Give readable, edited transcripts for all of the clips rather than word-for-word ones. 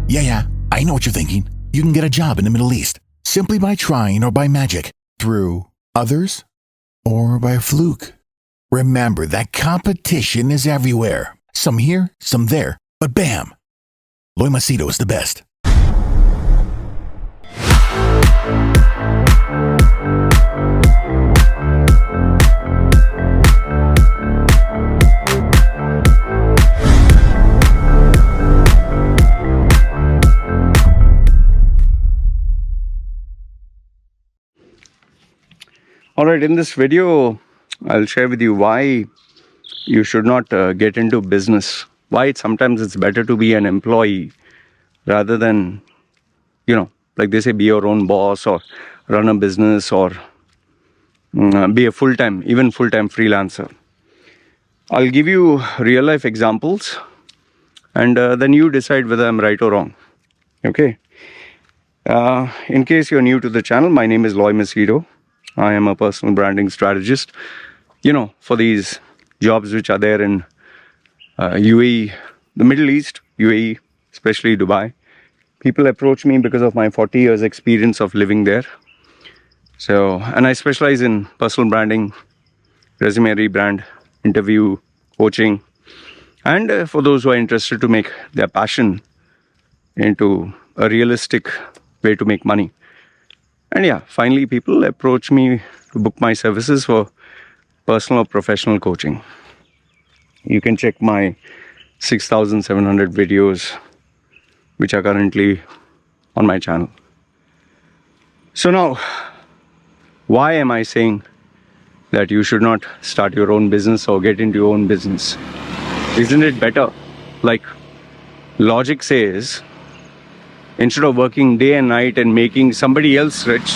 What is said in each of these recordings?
Yeah, I know what you're thinking. You can get a job in the Middle East simply by trying or by magic, through others, or by fluke. Remember that competition is everywhere. Some here, some there, but bam! Loy Machedo is the best. Alright, in this video, I'll share with you why you should not get into business. Why sometimes it's better to be an employee rather than, like they say, be your own boss or run a business or be a full-time freelancer. I'll give you real-life examples and then you decide whether I'm right or wrong. Okay. In case you're new to the channel, my name is Loy Machedo. I am a personal branding strategist, for these jobs which are there in UAE, the Middle East, UAE, especially Dubai. People approach me because of my 40 years experience of living there. So, and I specialize in personal branding, resume rebrand, interview, coaching, and for those who are interested to make their passion into a realistic way to make money. And yeah, finally people approach me to book my services for personal or professional coaching. You can check my 6,700 videos which are currently on my channel. So now, why am I saying that you should not start your own business or get into your own business? Isn't it better? Like logic says, instead of working day and night and making somebody else rich,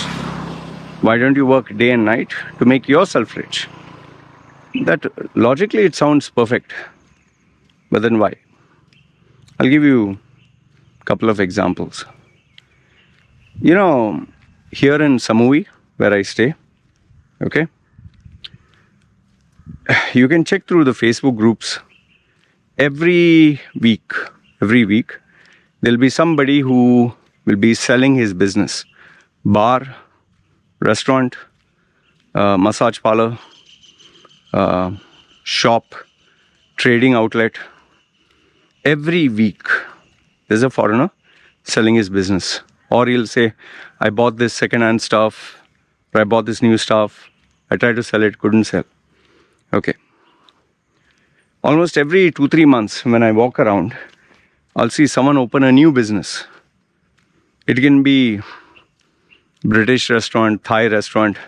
why don't you work day and night to make yourself rich? That logically it sounds perfect, but then why? I'll give you a couple of examples. Here in Samui, where I stay, okay, you can check through the Facebook groups. Every week, there'll be somebody who will be selling his business. Bar, restaurant, massage parlor, shop, trading outlet. Every week, there's a foreigner selling his business. Or he'll say, I bought this second-hand stuff, or I bought this new stuff. I tried to sell it, couldn't sell. Okay. Almost every 2-3 months, when I walk around, I'll see someone open a new business. It can be British restaurant, Thai restaurant.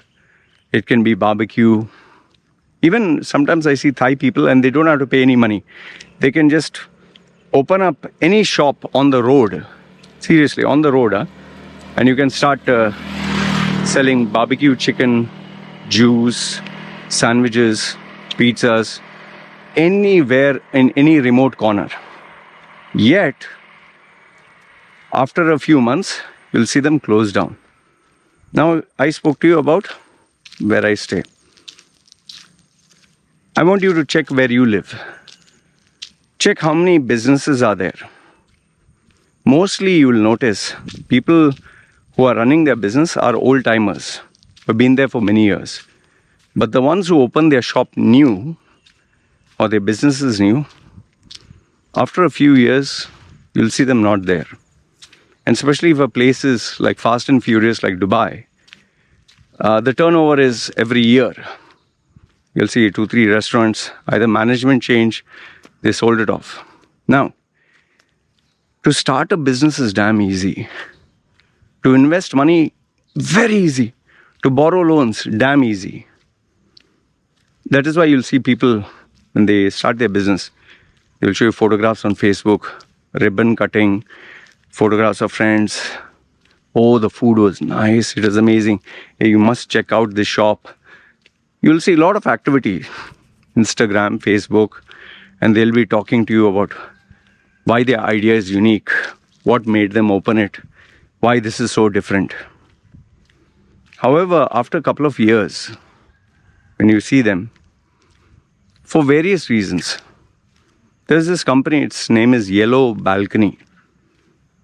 It can be barbecue. Even sometimes I see Thai people and they don't have to pay any money. They can just open up any shop on the road. Seriously, on the road. And you can start selling barbecue chicken, juice, sandwiches, pizzas, anywhere in any remote corner. Yet, after a few months, you'll see them close down. Now, I spoke to you about where I stay. I want you to check where you live. Check how many businesses are there. Mostly, you will notice people who are running their business are old-timers, who have been there for many years. But the ones who open their shop new, or their business is new, after a few years, you'll see them not there. And especially if a place is like fast and furious like Dubai, the turnover is every year. You'll see 2-3 restaurants, either management change, they sold it off. Now, to start a business is damn easy. To invest money, very easy. To borrow loans, damn easy. That is why you'll see people, when they start their business, they'll show you photographs on Facebook, ribbon cutting, photographs of friends. Oh, the food was nice. It was amazing. Hey, you must check out this shop. You'll see a lot of activity. Instagram, Facebook, and they'll be talking to you about why their idea is unique, what made them open it, why this is so different. However, after a couple of years, when you see them, for various reasons, there's this company, its name is Yellow Balcony.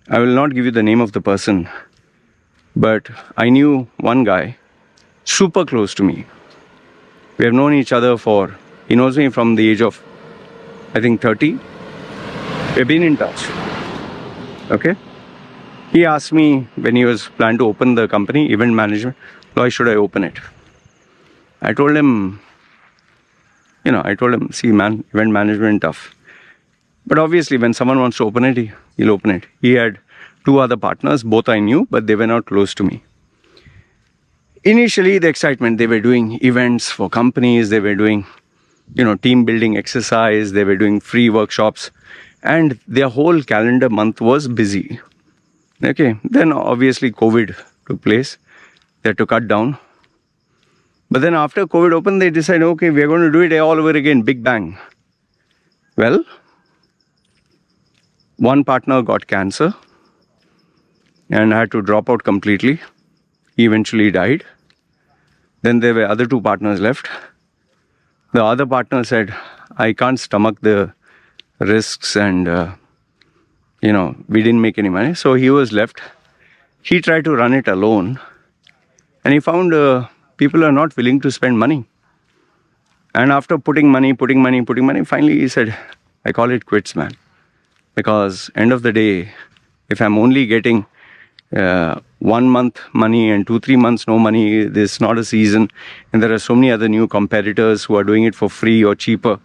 I will not give you the name of the person, but I knew one guy, super close to me. We have known each other he knows me from the age of, I think, 30. We've been in touch. Okay? He asked me when he was planning to open the company, event management, why should I open it? I told him, see man, event management tough. But obviously when someone wants to open it, he'll open it. He had 2 other partners, both I knew, but they were not close to me. Initially, the excitement, they were doing events for companies, they were doing, team building exercise, they were doing free workshops, and their whole calendar month was busy. Okay, then obviously COVID took place. They had to cut down. But then after COVID opened, they decided, okay, we're going to do it all over again, big bang. Well, one partner got cancer and had to drop out completely. He eventually died. Then there were other 2 partners left. The other partner said, I can't stomach the risks and, we didn't make any money. So he was left. He tried to run it alone. And he found people are not willing to spend money. And after putting money, finally he said, I call it quits, man. Because end of the day, if I'm only getting 1 month money and 2-3 months no money, this is not a season, and there are so many other new competitors who are doing it for free or cheaper,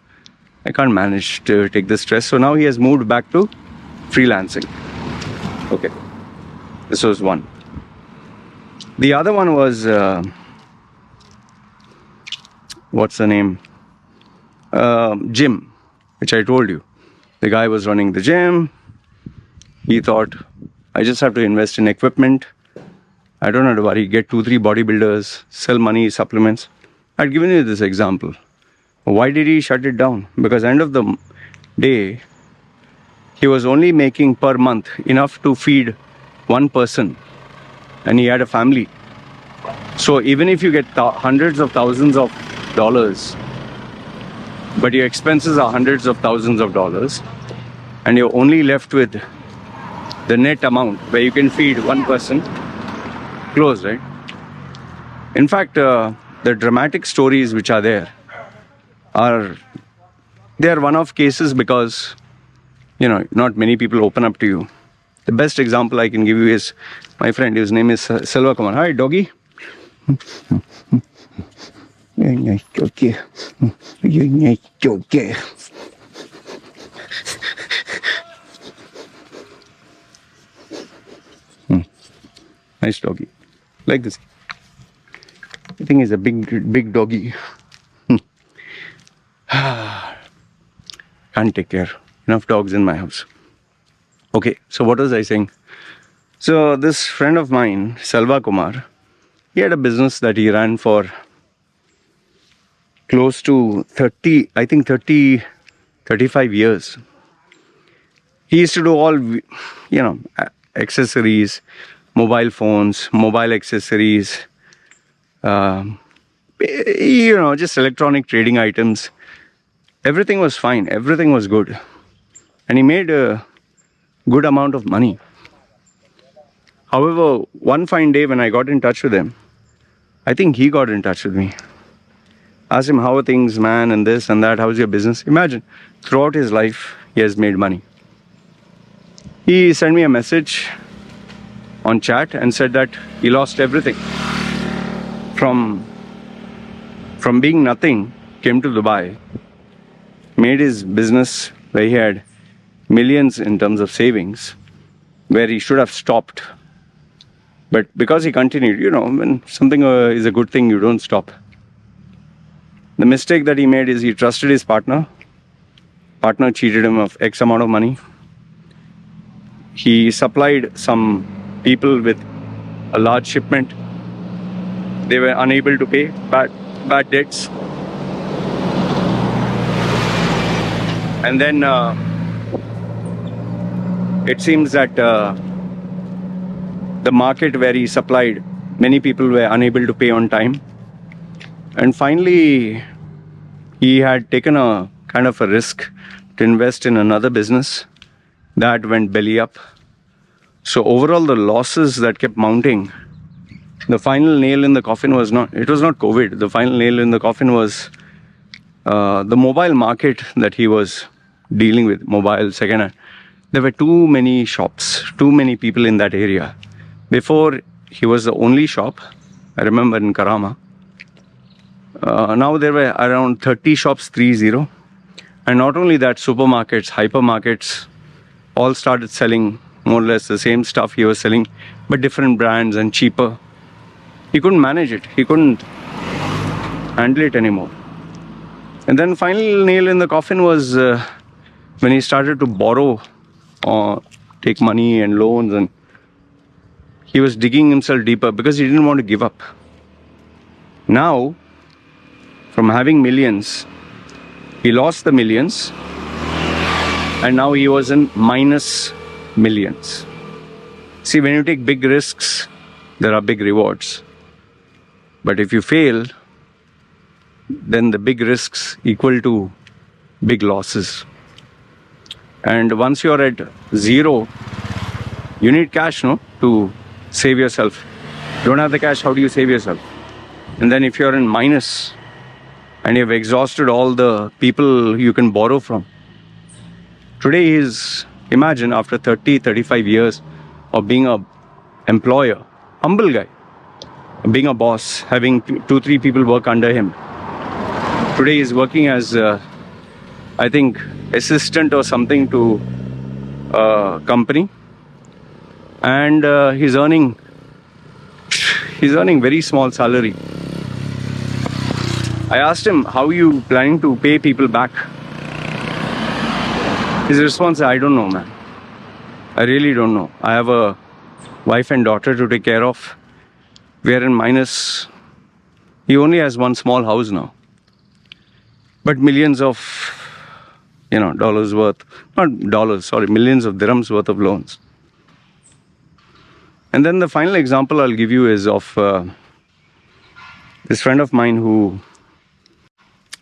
I can't manage to take the stress. So now he has moved back to freelancing. Okay, this was one. The other one was what's the name, gym, which I told you. The guy was running the gym. He thought, I just have to invest in equipment. I don't have to worry, get 2-3 bodybuilders, sell money, supplements. I'd given you this example. Why did he shut it down? Because end of the day, he was only making per month enough to feed one person. And he had a family. So even if you get hundreds of thousands of dollars, but your expenses are hundreds of thousands of dollars, and you're only left with the net amount where you can feed one person, close, right? In fact, the dramatic stories which are there they are one-off cases because, not many people open up to you. The best example I can give you is my friend, his name is Selva Kumar. Hi, doggy. Okay. Nice doggy. Like this. I think he's a big doggy. Can't take care. Enough dogs in my house. Okay, so what was I saying? So this friend of mine, Selva Kumar, he had a business that he ran for close to 35 years. He used to do all, accessories, mobile phones, mobile accessories, just electronic trading items. Everything was fine. Everything was good. And he made a good amount of money. However, one fine day when I got in touch with him, I think he got in touch with me. Asked him, how are things, man, and this and that, how's your business? Imagine, throughout his life, he has made money. He sent me a message on chat and said that he lost everything. From being nothing, came to Dubai, made his business where he had millions in terms of savings, where he should have stopped. But because he continued, when something is a good thing, you don't stop. The mistake that he made is he trusted his partner. Partner cheated him of X amount of money. He supplied some people with a large shipment. They were unable to pay, bad debts. And then it seems that the market where he supplied, many people were unable to pay on time. And finally, he had taken a kind of a risk to invest in another business that went belly up. So overall, the losses that kept mounting, the final nail in the coffin was not COVID. The final nail in the coffin was the mobile market that he was dealing with, mobile second-hand. There were too many shops, too many people in that area. Before, he was the only shop, I remember, in Karama. Now there were around 30 shops, 30. And not only that, supermarkets, hypermarkets, all started selling more or less the same stuff he was selling, but different brands and cheaper. He couldn't manage it. He couldn't handle it anymore. And then final nail in the coffin was when he started to borrow or take money and loans, and he was digging himself deeper because he didn't want to give up. Now, from having millions, he lost the millions, and now he was in minus millions. See, when you take big risks, there are big rewards. But if you fail, then the big risks equal to big losses. And once you're at zero, you need cash, no, to save yourself. Don't have the cash, how do you save yourself? And then if you're in minus and you've exhausted all the people you can borrow from, today is, imagine, after 30, 35 years of being an employer, humble guy, being a boss, having 2-3 people work under him. Today he's working as, I think, assistant or something to a company. And he's earning very small salary. I asked him, how are you planning to pay people back? His response, I don't know, man. I really don't know. I have a wife and daughter to take care of. We are in minus. He only has one small house now. But millions of, dollars worth, not dollars, sorry, millions of dirhams worth of loans. And then the final example I'll give you is of this friend of mine who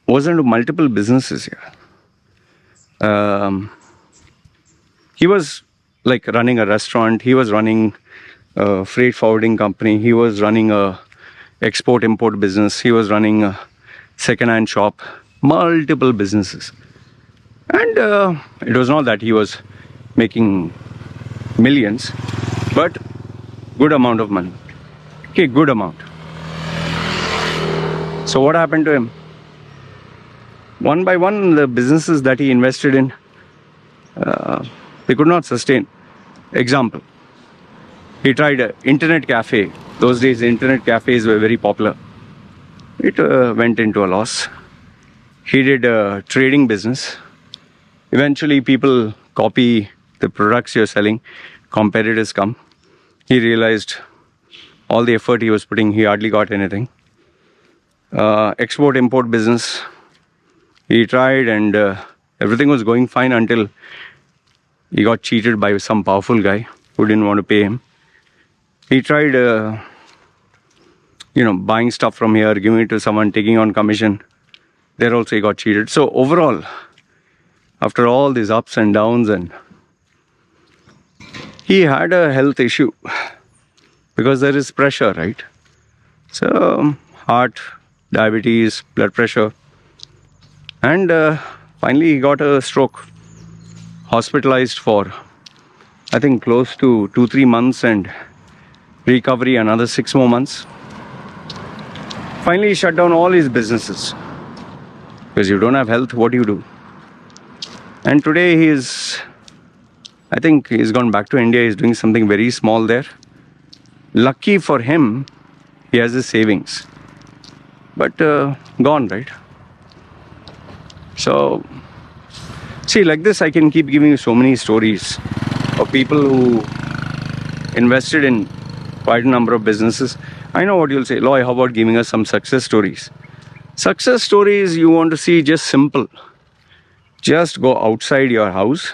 was into multiple businesses here. He was like running a restaurant, he was running a freight forwarding company, he was running a export-import business, he was running a second-hand shop, multiple businesses. And it was not that he was making millions, but good amount of money. Okay, good amount. So what happened to him? One by one, the businesses that he invested in, they could not sustain. Example, he tried an internet cafe. Those days, internet cafes were very popular. It went into a loss. He did a trading business. Eventually, people copy the products you're selling. Competitors come. He realized all the effort he was putting, he hardly got anything. Export-import business, he tried, and everything was going fine until he got cheated by some powerful guy who didn't want to pay him. He tried, buying stuff from here, giving it to someone, taking on commission. There also he got cheated. So overall, after all these ups and downs, and he had a health issue because there is pressure, right? So heart, diabetes, blood pressure. And finally he got a stroke. Hospitalized for, I think, close to 2-3 months, and recovery another 6 more months. Finally he shut down all his businesses. Because you don't have health, what do you do? And today I think he's gone back to India. He's doing something very small there. Lucky for him, he has his savings. But gone, right? So, see, like this, I can keep giving you so many stories of people who invested in quite a number of businesses. I know what you'll say, Loy, how about giving us some success stories? Success stories you want to see just simple. Just go outside your house.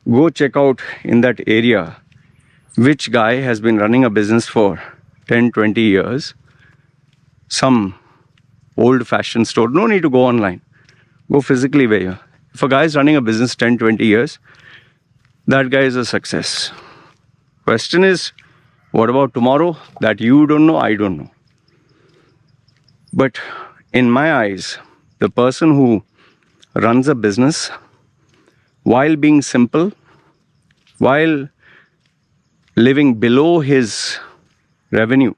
Go check out in that area which guy has been running a business for 10-20 years. Some old-fashioned store. No need to go online. Go physically where you are. If a guy is running a business 10-20 years, that guy is a success. Question is, what about tomorrow? That you don't know, I don't know. But in my eyes, the person who runs a business while being simple, while living below his revenue,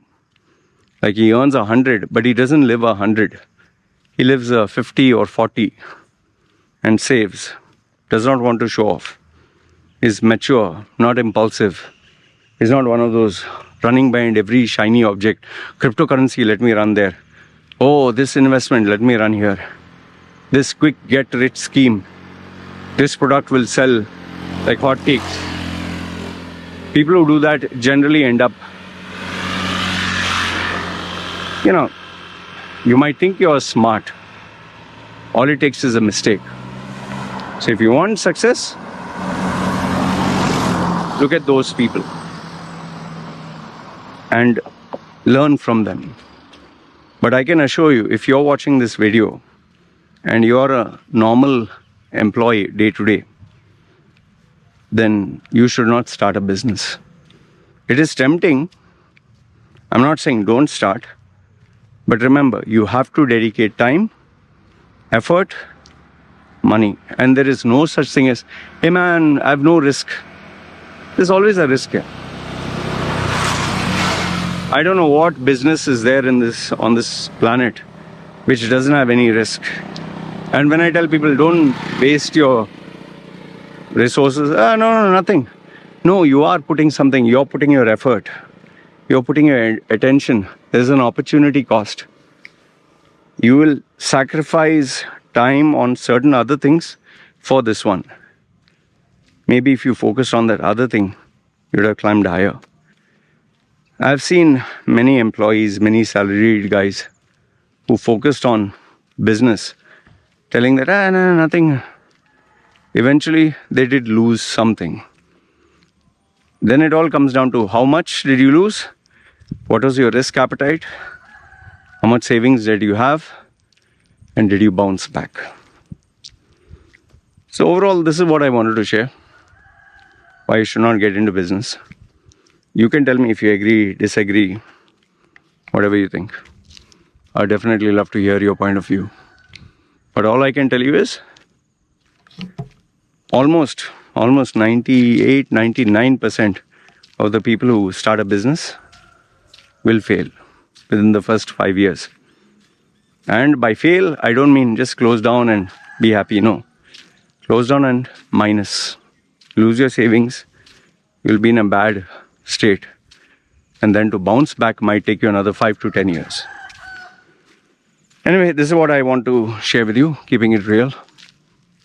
like he earns 100, but he doesn't live 100. He lives 50 or 40 and saves, does not want to show off, is mature, not impulsive. He's not one of those running behind every shiny object. Cryptocurrency, let me run there. Oh, this investment, let me run here. This quick get rich scheme. This product will sell like hotcakes. People who do that generally end up, you might think you're smart. All it takes is a mistake. So if you want success, look at those people and learn from them. But I can assure you, if you're watching this video and you're a normal employee day to day, then you should not start a business. It is tempting. I'm not saying don't start. But remember, you have to dedicate time, effort, money. And there is no such thing as, hey man, I have no risk. There's always a risk here. I don't know what business is there on this planet which doesn't have any risk. And when I tell people don't waste your resources, no, nothing. No, you are putting something, you're putting your effort, you're putting your attention. There's an opportunity cost. You will sacrifice time on certain other things for this one. Maybe if you focused on that other thing, you would have climbed higher. I've seen many employees, many salaried guys who focused on business, telling that, no, nothing. Eventually, they did lose something. Then it all comes down to how much did you lose? What was your risk appetite? How much savings did you have? And did you bounce back? So overall, this is what I wanted to share. Why you should not get into business. You can tell me if you agree, disagree, whatever you think. I'd definitely love to hear your point of view. But all I can tell you is almost 98, 99% of the people who start a business will fail within the first 5 years. And by fail, I don't mean just close down and be happy. No. Close down and minus. Lose your savings. You'll be in a bad state. And then to bounce back might take you another 5 to 10 years. Anyway, this is what I want to share with you, keeping it real.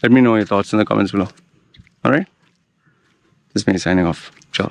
Let me know your thoughts in the comments below. All right? This is me signing off. Ciao.